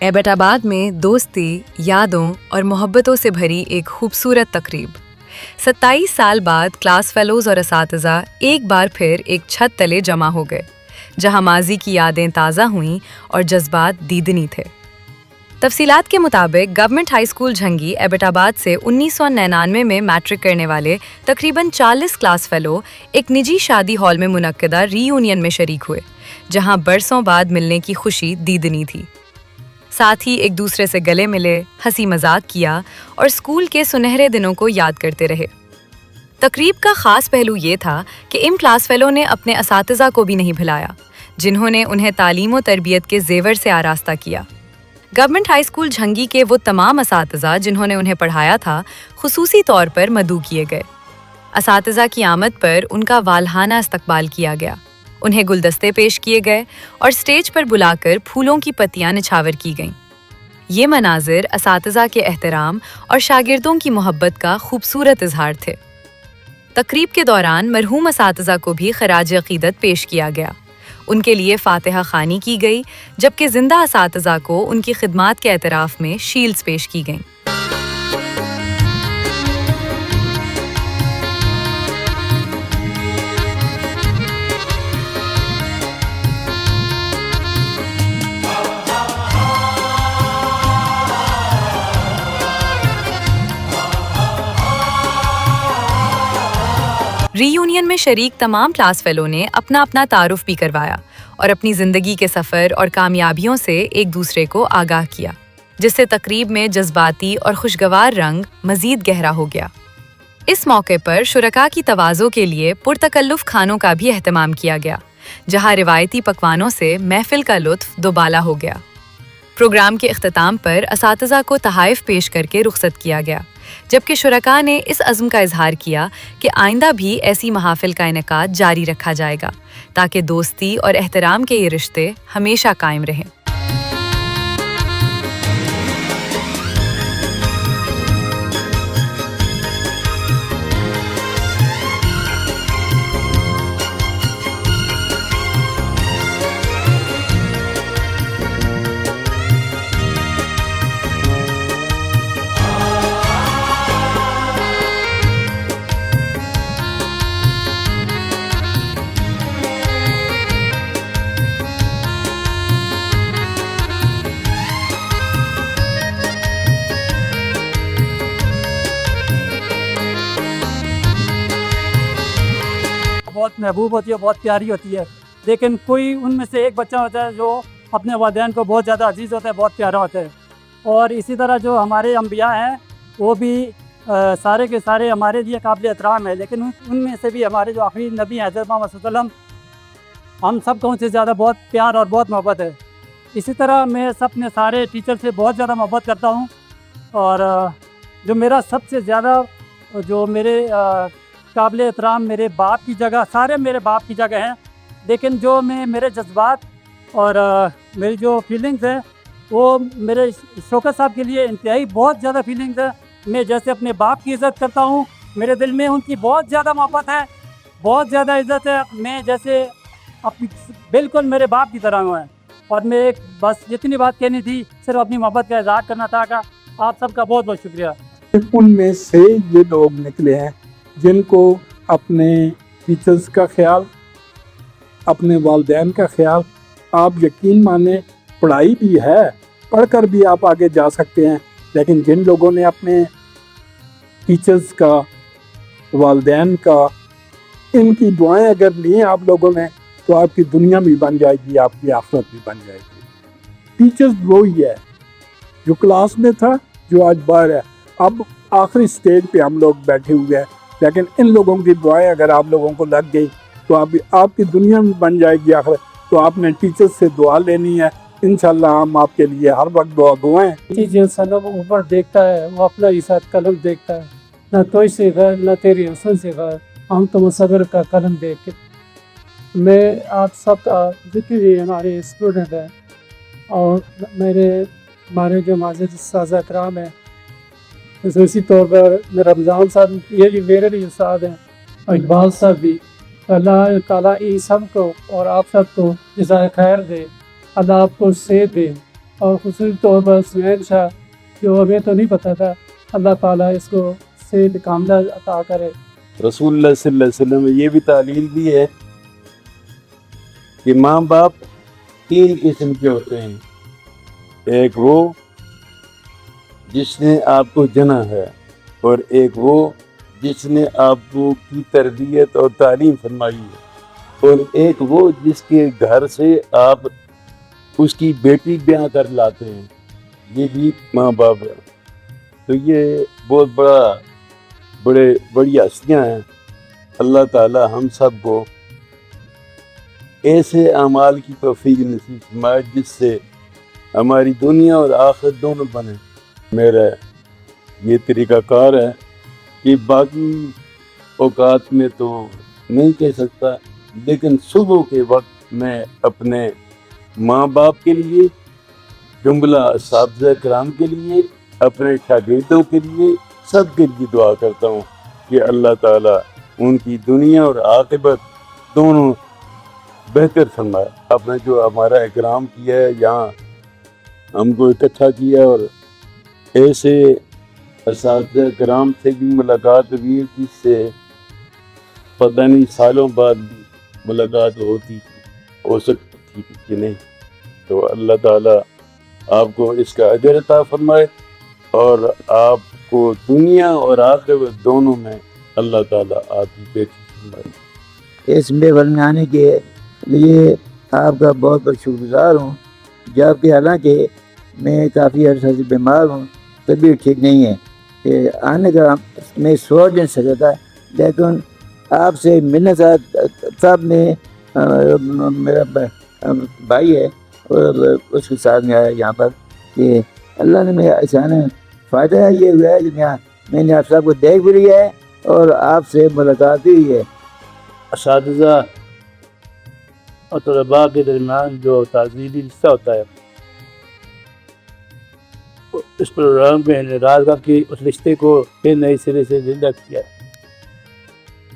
Abbott آباد میں دوستی، یادوں اور محبتوں سے بھری ایک خوبصورت تقریب۔ 27 سال بعد کلاس فیلوز اور اساتذہ ایک بار پھر ایک چھت تلے جمع ہو گئے، جہاں ماضی کی یادیں تازہ ہوئیں اور جذبات دیدنی تھے۔ تفصیلات کے مطابق گورنمنٹ ہائی اسکول جھنگی ایبٹ آباد سے 1999 میں میٹرک کرنے والے تقریباً 40 کلاس فیلو ایک نجی شادی ہال میں منعقدہ ری یونین میں شریک ہوئے، جہاں برسوں بعد ملنے کی خوشی دیدنی تھی۔ ساتھ ہی ایک دوسرے سے گلے ملے، ہنسی مذاق کیا اور اسکول کے سنہرے دنوں کو یاد کرتے رہے۔ تقریب کا خاص پہلو یہ تھا کہ ان کلاس فیلو نے اپنے اساتذہ کو بھی نہیں بھلایا، جنہوں نے انہیں تعلیم و تربیت کے زیور سے آراستہ کیا۔ گورنمنٹ ہائی اسکول جھنگی کے وہ تمام اساتذہ جنہوں نے انہیں پڑھایا تھا، خصوصی طور پر مدعو کیے گئے۔ اساتذہ کی آمد پر ان کا والہانہ استقبال کیا گیا، انہیں گلدستے پیش کیے گئے اور اسٹیج پر بلا کر پھولوں کی پتیاں نچھاور کی گئیں۔ یہ مناظر اساتذہ کے احترام اور شاگردوں کی محبت کا خوبصورت اظہار تھے۔ تقریب کے دوران مرحوم اساتذہ کو بھی خراج عقیدت پیش کیا گیا، ان کے لیے فاتحہ خوانی کی گئی، جبکہ زندہ اساتذہ کو ان کی خدمات کے اعتراف میں شیلڈز پیش کی گئیں۔ ری یونین میں شریک تمام کلاس فیلو نے اپنا اپنا تعارف بھی کروایا اور اپنی زندگی کے سفر اور کامیابیوں سے ایک دوسرے کو آگاہ کیا، جس سے تقریب میں جذباتی اور خوشگوار رنگ مزید گہرا ہو گیا۔ اس موقع پر شرکاء کی تواضع کے لیے پرتکلف کھانوں کا بھی اہتمام کیا گیا، جہاں روایتی پکوانوں سے محفل کا لطف دوبالا ہو گیا۔ پروگرام کے اختتام پر اساتذہ کو تحائف پیش کر کے رخصت کیا گیا، جبکہ شرکاء نے اس عزم کا اظہار کیا کہ آئندہ بھی ایسی محافل کا انعقاد جاری رکھا جائے گا تاکہ دوستی اور احترام کے یہ رشتے ہمیشہ قائم رہیں۔ بہت محبوب ہوتی ہے، بہت پیاری ہوتی ہے، لیکن کوئی ان میں سے ایک بچہ ہوتا ہے جو اپنے والدین کو بہت زیادہ عزیز ہوتا ہے، بہت پیارا ہوتا ہے۔ اور اسی طرح جو ہمارے انبیاء ہیں وہ بھی سارے کے سارے ہمارے لیے قابل احترام ہے، لیکن ان میں سے بھی ہمارے جو آخری نبی ہیں حضرت محمد صلی اللہ علیہ وسلم، ہم سب کو ان سے زیادہ بہت پیار اور بہت محبت ہے۔ اسی طرح میں اپنے سارے ٹیچر سے بہت زیادہ محبت کرتا ہوں، اور جو میرا سب سے زیادہ جو میرے قابل احترام میرے باپ کی جگہ، سارے میرے باپ کی جگہ ہیں، لیکن جو میرے جذبات اور میری جو فیلنگز ہیں وہ میرے شوکت صاحب کے لیے انتہائی بہت زیادہ فیلنگز ہے۔ میں جیسے اپنے باپ کی عزت کرتا ہوں، میرے دل میں ان کی بہت زیادہ محبت ہے، بہت زیادہ عزت ہے، میں جیسے اپنی بالکل میرے باپ کی طرح ہوں۔ اور میں ایک بس جتنی بات کہنی تھی، صرف اپنی محبت کا اظہار کرنا تھا۔ آپ سب کا بہت بہت شکریہ۔ ان میں سے یہ لوگ نکلے ہیں جن کو اپنے ٹیچرز کا خیال، اپنے والدین کا خیال، آپ یقین مانیں پڑھائی بھی ہے، پڑھ کر بھی آپ آگے جا سکتے ہیں، لیکن جن لوگوں نے اپنے ٹیچرز کا، والدین کا، ان کی دعائیں اگر لیں آپ لوگوں نے، تو آپ کی دنیا بھی بن جائے گی، آپ کی آخرت بھی بن جائے گی۔ ٹیچرز وہی ہے جو کلاس میں تھا، جو آج باہر ہے۔ اب آخری سٹیج پہ ہم لوگ بیٹھے ہوئے ہیں، لیکن ان لوگوں کی دعائیں اگر آپ لوگوں کو لگ گئی تو آپ کی دنیا میں بن جائے گی آخرت۔ تو آپ نے ٹیچر سے دعا لینی ہے، انشاءاللہ ہم آپ کے لیے ہر وقت دعا دعائیں۔ جن سنم اوپر دیکھتا ہے وہ اپنا ہی ساتھ قلم دیکھتا ہے، نہ تو سے غیر نہ تیری حسن سے غیر، ہم تو مصور کا قلم دیکھ کے۔ میں آپ سب کا جتنے بھی ہمارے اسٹوڈنٹ ہیں اور ہمارے جو معزز اساتذہ کرام ہیں، خصوصی طور پر رمضان صاحب یہ بھی میرے لیے استاد ہیں، اور اقبال صاحب بھی، اللہ تعالیٰ ان سب کو اور آپ سب کو جزائے خیر دے، اللہ آپ کو صحت دے، اور خصوصی طور پر سنیل شاہ جو ہمیں تو نہیں پتہ تھا، اللہ تعالیٰ اس کو صحت کاملہ عطا کرے۔ رسول اللہ صلی اللہ علیہ وسلم میں یہ بھی تعلیم دی ہے کہ ماں باپ 3 قسم کے ہوتے ہیں، ایک وہ جس نے آپ کو جنا ہے، اور ایک وہ جس نے آپ کو کی تربیت اور تعلیم فرمائی ہے، اور ایک وہ جس کے گھر سے آپ اس کی بیٹی بیاہ کر لاتے ہیں، یہ بھی ماں باپ ہے۔ تو یہ بہت بڑی ہستیاں ہیں۔ اللہ تعالی ہم سب کو ایسے اعمال کی توفیق نصیب فرمائے جس سے ہماری دنیا اور آخرت دونوں بنے۔ میرا یہ طریقہ کار ہے کہ باقی اوقات میں تو نہیں کہہ سکتا، لیکن صبح کے وقت میں اپنے ماں باپ کے لیے، جملہ اساتذہ کرام کے لیے، اپنے شاگردوں کے لیے، سب کے لیے دعا کرتا ہوں کہ اللہ تعالیٰ ان کی دنیا اور عاقبت دونوں بہتر فرمائے۔ آپ نے جو ہمارا اکرام کیا ہے، یہاں ہم کو اکٹھا کیا، اور ایسے اساتذہ کرام سے بھی ملاقات ہوئی جس سے پتہ نہیں سالوں بعد بھی ملاقات ہو سکتی تھی کہ نہیں۔ تو اللہ تعالیٰ آپ کو اس کا اجر عطا فرمائے، اور آپ کو دنیا اور آخرت دونوں میں اللہ تعالیٰ آپ کی بہتری فرمائے۔ اس میں فرمانے کے لیے آپ کا بہت بہت شکر گزار ہوں، جبکہ حالانکہ میں کافی عرصہ سے بیمار ہوں، طبیعت ٹھیک نہیں ہے، کہ آنے کا میں سوچ نہیں سکتا تھا، لیکن آپ سے ملنے صاحب نے میرا بھائی ہے اور اس کے ساتھ میں آیا یہاں پر، کہ اللہ نے میرا اچانک فائدہ یہ ہوا ہے کہ یہاں میں نے آپ سب کو دیکھ بھی لیا ہے اور آپ سے ملاقات بھی ہوئی ہے۔ اساتذہ اور طلباء کے درمیان جو تعزیری رشتہ ہوتا ہے، اس پروگرام میں رازگاہ کی اس رشتے کو پھر نئے سرے سے زندہ کیا ہے۔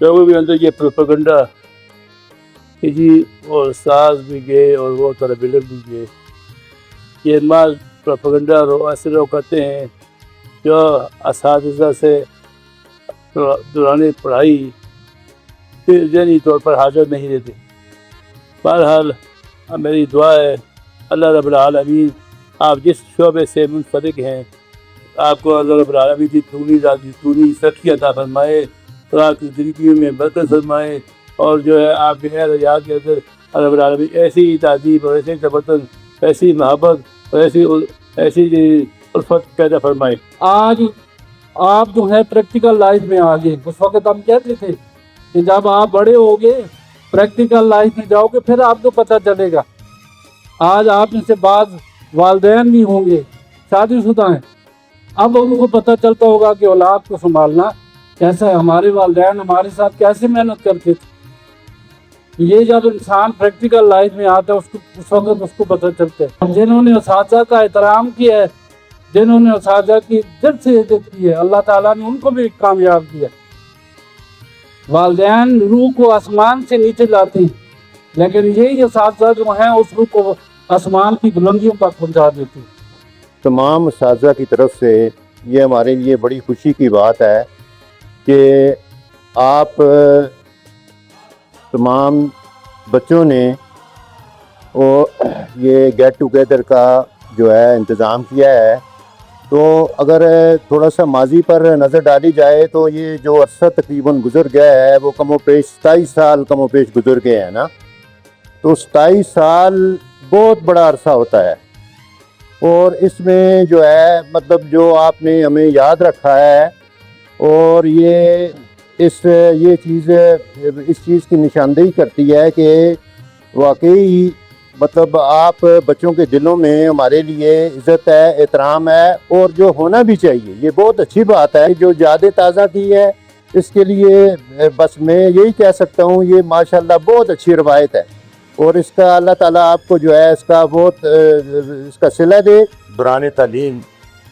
لوگوں کے اندر یہ پروپیگنڈا کہ جی وہ استاذ بھی گئے اور وہ طالب علم بھی گئے، یہ مال پروپیگنڈا ایسے لوگ کرتے ہیں جو اساتذہ سے دوران پڑھائی پھر ذہنی طور پر حاضر نہیں رہتے۔ بہرحال میری دعا ہے اللہ رب العالمین آپ جس شعبے سے منفرد ہیں، آپ کو اللہ رب العالمین کی دونی سخی عطا فرمائے، اور آپ کی زندگی میں برکت فرمائے، اور جو ہے آپ کے اہل حیات کے اندر اللہ رب العالمین ایسی تعظیم اور ایسی زبردست، ایسی محبت اور ایسی الفت پیدا فرمائے۔ آج آپ جو ہے پریکٹیکل لائف میں آ گئے۔ اس وقت ہم کہتے تھے کہ جب آپ بڑے ہوگے پریکٹیکل لائف میں جاؤ گے پھر آپ کو پتہ چلے گا۔ آج آپ میں سے بعض والدین بھی ہوں گے شادی شدہ ہیں، اب ان کو پتہ چلتا ہوگا کہ اولاد کو سنبھالنا کیسا ہے، ہمارے والدین ہمارے ساتھ کیسے محنت کرتے تھے۔ یہ جب انسان پریکٹیکل لائف میں آتا ہے اس وقت اس کو پتہ چلتا ہے۔ جنہوں نے اساتذہ کا احترام کیا ہے، جنہوں نے اساتذہ کی جد سے عزت کی ہے، اللہ تعالیٰ نے ان کو بھی کامیاب کیا۔ والدین روح کو آسمان سے نیچے لاتے ہیں، لیکن یہی اساتذہ جو ہیں اس روح کو آسمان کی بلندیوں تک پہنچا دیتے ہیں۔ تمام اساتذہ کی طرف سے یہ ہمارے لیے بڑی خوشی کی بات ہے کہ آپ تمام بچوں نے یہ گیٹ ٹوگیدر کا جو ہے انتظام کیا ہے۔ تو اگر تھوڑا سا ماضی پر نظر ڈالی جائے تو یہ جو عرصہ تقریباً گزر گیا ہے وہ کم و بیش 27 سال کم و بیش گزر گئے ہیں نا، تو 27 سال بہت بڑا عرصہ ہوتا ہے، اور اس میں جو ہے مطلب جو آپ نے ہمیں یاد رکھا ہے، اور یہ چیز کی نشاندہی کرتی ہے کہ واقعی مطلب آپ بچوں کے دلوں میں ہمارے لیے عزت ہے، احترام ہے، اور جو ہونا بھی چاہیے۔ یہ بہت اچھی بات ہے جو یاد تازہ کی ہے، اس کے لیے بس میں یہی کہہ سکتا ہوں یہ ماشاءاللہ بہت اچھی روایت ہے، اور اس کا اللہ تعالیٰ آپ کو جو ہے اس کا بہت اس کا صلہ دے۔ دوران تعلیم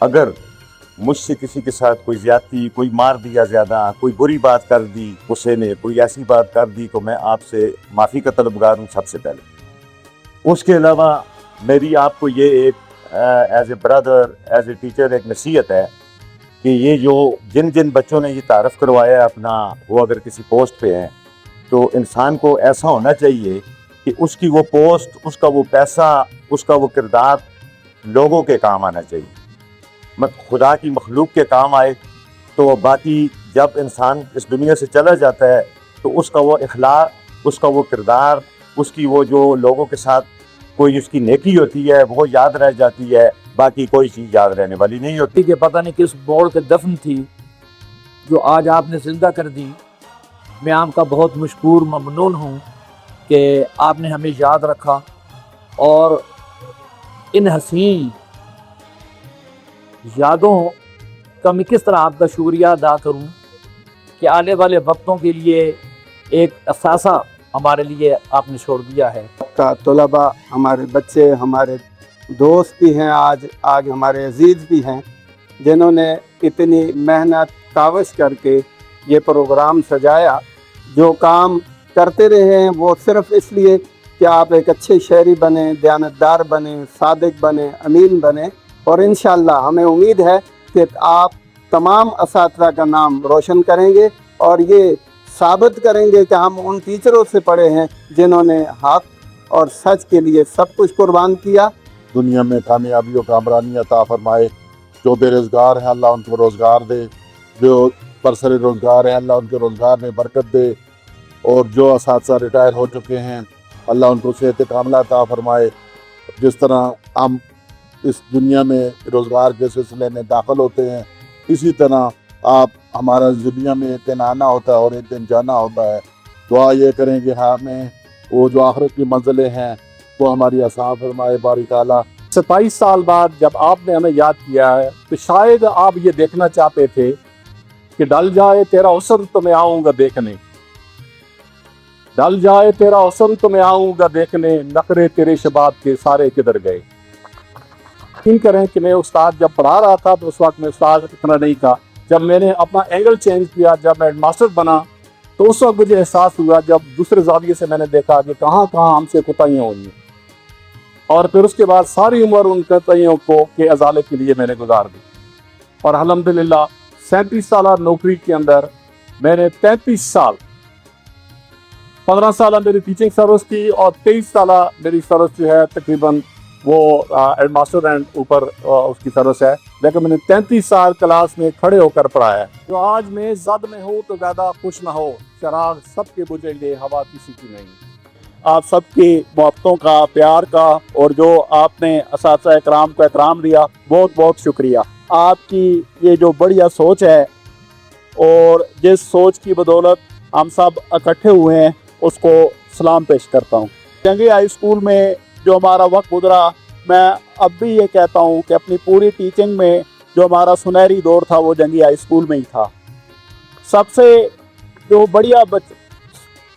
اگر مجھ سے کسی کے ساتھ کوئی زیادتی، کوئی مار دیا زیادہ، کوئی بری بات کر دی غصے نے، کوئی ایسی بات کر دی، تو میں آپ سے معافی کا طلبگار ہوں سب سے پہلے۔ اس کے علاوہ میری آپ کو یہ ایک as a Brother as a teacher ایک نصیحت ہے کہ یہ جو جن بچوں نے یہ تعارف کروایا ہے اپنا، وہ اگر کسی پوسٹ پہ ہیں تو انسان کو ایسا ہونا چاہیے کہ اس کی وہ پوسٹ، اس کا وہ پیسہ، اس کا وہ کردار لوگوں کے کام آنا چاہیے، خدا کی مخلوق کے کام آئے۔ تو باقی جب انسان اس دنیا سے چلا جاتا ہے تو اس کا وہ اخلاق، اس کا وہ کردار، اس کی وہ جو لوگوں کے ساتھ کوئی اس کی نیکی ہوتی ہے وہ یاد رہ جاتی ہے، باقی کوئی چیز یاد رہنے والی نہیں ہوتی۔ کہ پتہ نہیں کس موڑ کے دفن تھی جو آج آپ نے زندہ کر دی۔ میں آپ کا بہت مشکور ممنون ہوں کہ آپ نے ہمیں یاد رکھا، اور ان حسین یادوں کا میں کس طرح آپ کا شکریہ ادا کروں کہ آنے والے وقتوں کے لیے ایک اثاثہ ہمارے لیے آپ نے چھوڑ دیا ہے۔ کا طلباء، ہمارے بچے، ہمارے دوست بھی ہیں، آج ہمارے عزیز بھی ہیں، جنہوں نے اتنی محنت کاوش کر کے یہ پروگرام سجایا۔ جو کام کرتے رہے ہیں وہ صرف اس لیے کہ آپ ایک اچھے شہری بنیں، دیانتدار بنیں، صادق بنیں، امین بنیں، اور انشاءاللہ ہمیں امید ہے کہ آپ تمام اساتذہ کا نام روشن کریں گے اور یہ ثابت کریں گے کہ ہم ان ٹیچروں سے پڑھے ہیں جنہوں نے حق اور سچ کے لیے سب کچھ قربان کیا۔ دنیا میں کامیابی و کامرانی عطا فرمائے۔ جو بے روزگار ہیں اللہ ان کو روزگار دے، جو برسر روزگار ہیں اللہ ان کے روزگار میں برکت دے، اور جو اساتذہ ریٹائر ہو چکے ہیں اللہ ان کو صحت کاملہ عطا فرمائے۔ جس طرح ہم اس دنیا میں روزگار کے سلسلے میں داخل ہوتے ہیں، اسی طرح آپ ہمارا دنیا میں ایک دن آنا ہوتا ہے اور ایک دن جانا ہوتا ہے۔ دعا یہ کریں کہ ہمیں وہ جو آخرت کی منزلیں ہیں وہ ہماری آسان فرمائے باری تعالیٰ۔ 27 سال بعد جب آپ نے ہمیں یاد کیا ہے تو شاید آپ یہ دیکھنا چاہتے تھے کہ ڈل جائے تیرا حسن تو میں آؤں گا دیکھنے، ڈل جائے تیرا حسن تو میں آؤں گا دیکھنے، نخرے تیرے شباب کے سارے کدھر گئے۔ یقین کریں کہ میں استاد جب پڑھا رہا تھا تو اس وقت میں استاد اتنا نہیں تھا۔ جب میں نے اپنا اینگل چینج کیا، جب میں ہیڈ ماسٹر بنا، تو اس وقت مجھے احساس ہوا جب دوسرے زاویے سے میں نے دیکھا کہ کہاں کہاں ہم سے کوتاہیاں ہوئی ہیں، اور پھر اس کے بعد ساری عمر ان کوتاہیوں کو کے ازالے کے لیے میں نے گزار دی، اور الحمدللہ 37 سالہ نوکری کے اندر میں نے 33 سال، 15 سالہ میری ٹیچنگ سروس تھی اور 23 سالہ میری سروس جو ہے تقریباً وہ ہیڈ ماسٹر اینڈ اوپر اس کی سروس ہے، لیکن میں نے 33 سال کلاس میں کھڑے ہو کر پڑھایا ہے۔ جو آج میں زد میں ہوں تو زیادہ خوش نہ ہو، چراغ سب کے بجھیں گے، ہوا کسی کی نہیں۔ آپ سب کی محبتوں کا، پیار کا، اور جو آپ نے اساتذہ اکرام کو احترام دیا، بہت بہت شکریہ۔ آپ کی یہ جو بڑھیا سوچ ہے اور جس سوچ کی بدولت ہم سب اکٹھے ہوئے ہیں اس کو سلام پیش کرتا ہوں۔ جنگی ہائی اسکول میں جو ہمارا وقت گزرا، میں اب بھی یہ کہتا ہوں کہ اپنی پوری ٹیچنگ میں جو ہمارا سنہری دور تھا وہ جنگی ہائی اسکول میں ہی تھا۔ سب سے جو بڑھیا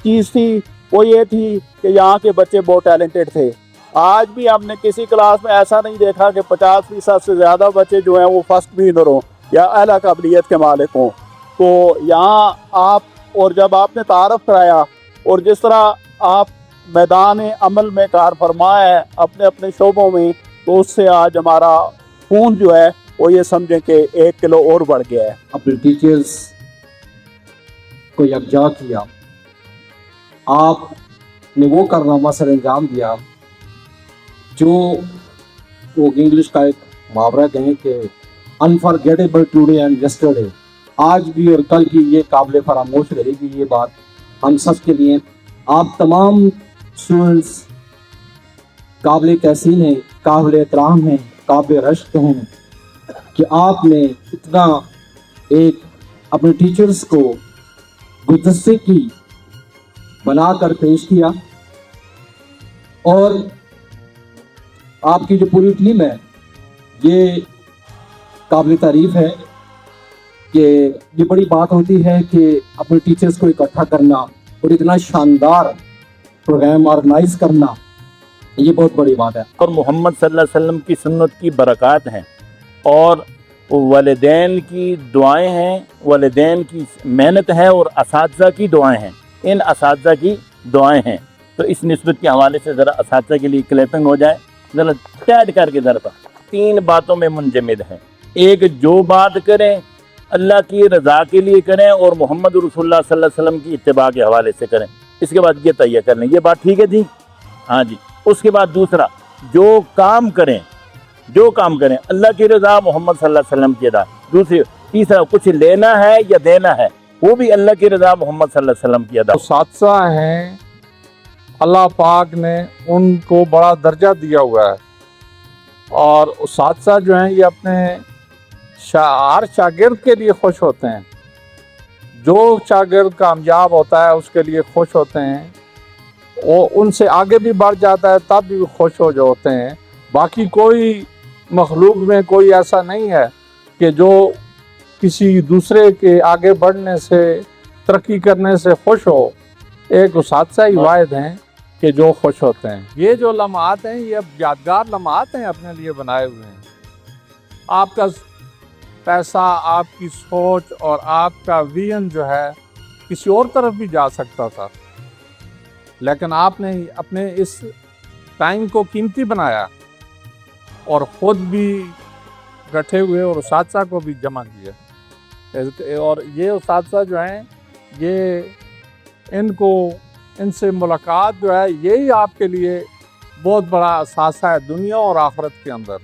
چیز تھی وہ یہ تھی کہ یہاں کے بچے بہت ٹیلنٹڈ تھے۔ آج بھی ہم نے کسی کلاس میں ایسا نہیں دیکھا کہ 50% سے زیادہ بچے جو ہیں وہ فرسٹ ونر ہوں یا اعلیٰ قابلیت کے مالک ہوں۔ تو یہاں آپ، اور جب آپ نے تعارف کرایا اور جس طرح آپ میدان عمل میں کار فرما ہے اپنے اپنے شعبوں میں، تو اس سے آج ہمارا خون جو ہے وہ یہ سمجھیں کہ 1 کلو اور بڑھ گیا ہے۔ اپنے ٹیچرز کو یکجا کیا، آپ نے وہ کارنامہ سر انجام دیا جو وہ انگلش کا ایک محاورہ کہیں کہ انفارگیٹیبل ٹوڈے اینڈ یسٹرڈے، آج بھی اور کل کی یہ قابل فراموش رہے گی یہ بات ہم سب کے لیے۔ آپ تمام اسٹوڈنٹس قابل تحسین ہیں، قابل احترام ہیں، قابل رشک ہیں کہ آپ نے اتنا ایک اپنے ٹیچرز کو گلدستے کی بنا کر پیش کیا، اور آپ کی جو پوری ٹیم ہے یہ قابل تعریف ہے کہ یہ بڑی بات ہوتی ہے کہ اپنے ٹیچرز کو اکٹھا کرنا اور اتنا شاندار پروگرام آرگنائز کرنا، یہ بہت بڑی بات ہے۔ اور محمد صلی اللہ علیہ وسلم کی سنت کی برکات ہیں، اور والدین کی دعائیں ہیں، والدین کی محنت ہے، اور اساتذہ کی دعائیں ہیں، ان اساتذہ کی دعائیں ہیں۔ تو اس نسبت کے حوالے سے ذرا اساتذہ کے لیے کلیپنگ ہو جائے، ذرا ٹیڈ کر کے ذرا 3 باتوں میں منجمد ہیں. ایک جو بات کریں اللہ کی رضا کے لیے کریں اور محمد رسول اللہ صلی اللہ علیہ وسلم کی اتباع کے حوالے سے کریں. اس کے بعد یہ تیہ کر لیں یہ بات ٹھیک ہے جی. ہاں جی. اس کے بعد دوسرا جو کام کریں اللہ کی رضا محمد صلی اللہ علیہ وسلم کی ادا. تیسرا کچھ لینا ہے یا دینا ہے وہ بھی اللہ کی رضا محمد صلی اللہ علیہ وسلم کی ادا. اساتذہ ہیں اللہ پاک نے ان کو بڑا درجہ دیا ہوا ہے اور اساتذہ جو ہیں یہ اپنے ہر شاگرد کے لیے خوش ہوتے ہیں. جو شاگرد کامیاب ہوتا ہے اس کے لیے خوش ہوتے ہیں. وہ ان سے آگے بھی بڑھ جاتا ہے تب بھی خوش ہو ہوتے ہیں. باقی کوئی مخلوق میں کوئی ایسا نہیں ہے کہ جو کسی دوسرے کے آگے بڑھنے سے ترقی کرنے سے خوش ہو. ایک اساتذہ ہی واحد ہیں کہ جو خوش ہوتے ہیں. یہ جو لمحات ہیں یہ اب یادگار لمحات ہیں اپنے لیے بنائے ہوئے ہیں. آپ کا پیسہ آپ کی سوچ اور آپ کا ویژن جو ہے کسی اور طرف بھی جا سکتا تھا لیکن آپ نے اپنے اس ٹائم کو قیمتی بنایا اور خود بھی بیٹھے ہوئے اور اساتذہ کو بھی جمع کیا. اور یہ اساتذہ جو ہیں یہ ان سے ملاقات جو ہے یہی آپ کے لیے بہت بڑا اثاثہ ہے دنیا اور آخرت کے اندر.